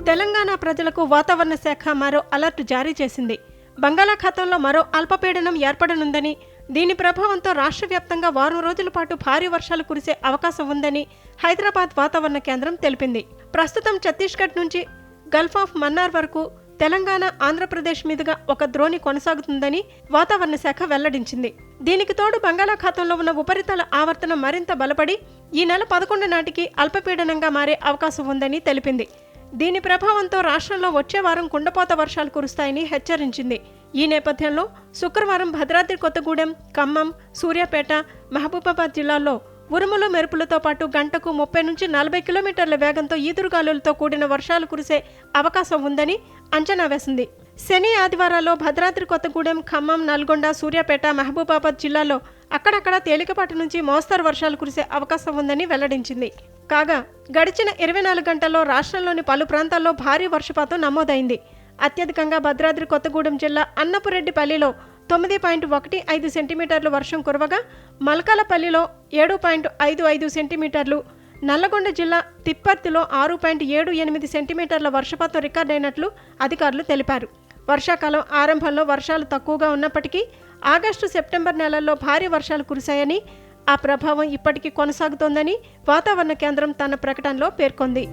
తెలంగాణ ప్రజలకు వాతావరణ శాఖ మరో అలర్ట్ జారీ చేసింది. బంగాళాఖాతంలో మరో అల్పపీడనం ఏర్పడనుందని, దీని ప్రభావంతో రాష్ట్ర వ్యాప్తంగా వారం రోజుల పాటు భారీ వర్షాలు కురిసే అవకాశం ఉందని హైదరాబాద్ వాతావరణ కేంద్రం తెలిపింది. ప్రస్తుతం ఛత్తీస్గఢ్ నుంచి గల్ఫ్ ఆఫ్ మన్నార్ వరకు తెలంగాణ, ఆంధ్రప్రదేశ్ మీదుగా ఒక ద్రోణి కొనసాగుతుందని వాతావరణ శాఖ వెల్లడించింది. దీనికి తోడు బంగాళాఖాతంలో ఉన్న ఉపరితల ఆవర్తనం మరింత బలపడి ఈ నెల 11 నాటికి అల్పపీడనంగా మారే అవకాశం ఉందని తెలిపింది. దీని ప్రభావంతో రాష్ట్రంలో వచ్చే వారం కుండపోత వర్షాలు కురుస్తాయని హెచ్చరించింది. ఈ నేపథ్యంలో శుక్రవారం భద్రాద్రి కొత్తగూడెం, ఖమ్మం, సూర్యాపేట, మహబూబాబాద్ జిల్లాల్లో ఉరుములు మెరుపులతో పాటు గంటకు 30 నుంచి 40 కిలోమీటర్ల వేగంతో ఈదురుగాలులతో కూడిన వర్షాలు కురిసే అవకాశం ఉందని అంచనా వేసింది. శని, ఆదివారాల్లో భద్రాద్రి కొత్తగూడెం, ఖమ్మం, నల్గొండ, సూర్యాపేట, మహబూబాబాద్ జిల్లాల్లో అక్కడక్కడ తేలికపాటి నుంచి మోస్తరు వర్షాలు కురిసే అవకాశం ఉందని వెల్లడించింది. కాగా గడిచిన 24 గంటల్లో రాష్ట్రంలోని పలు ప్రాంతాల్లో భారీ వర్షపాతం నమోదైంది. అత్యధికంగా భద్రాద్రి కొత్తగూడెం జిల్లా అన్నపురెడ్డిపల్లిలో 9.15 సెంటీమీటర్లు వర్షం కురవగా, మల్కాలపల్లిలో 7.55 సెంటీమీటర్లు, నల్లగొండ జిల్లా తిప్పర్తిలో 6.78 సెంటీమీటర్ల వర్షపాతం రికార్డైనట్లు అధికారులు తెలిపారు. వర్షాకాలం ఆరంభంలో వర్షాలు తక్కువగా ఉన్నప్పటికీ ఆగస్టు, సెప్టెంబర్ నెలల్లో భారీ వర్షాలు కురిశాయని, ఆ ప్రభావం ఇప్పటికీ కొనసాగుతోందని వాతావరణ కేంద్రం తన ప్రకటనలో పేర్కొంది.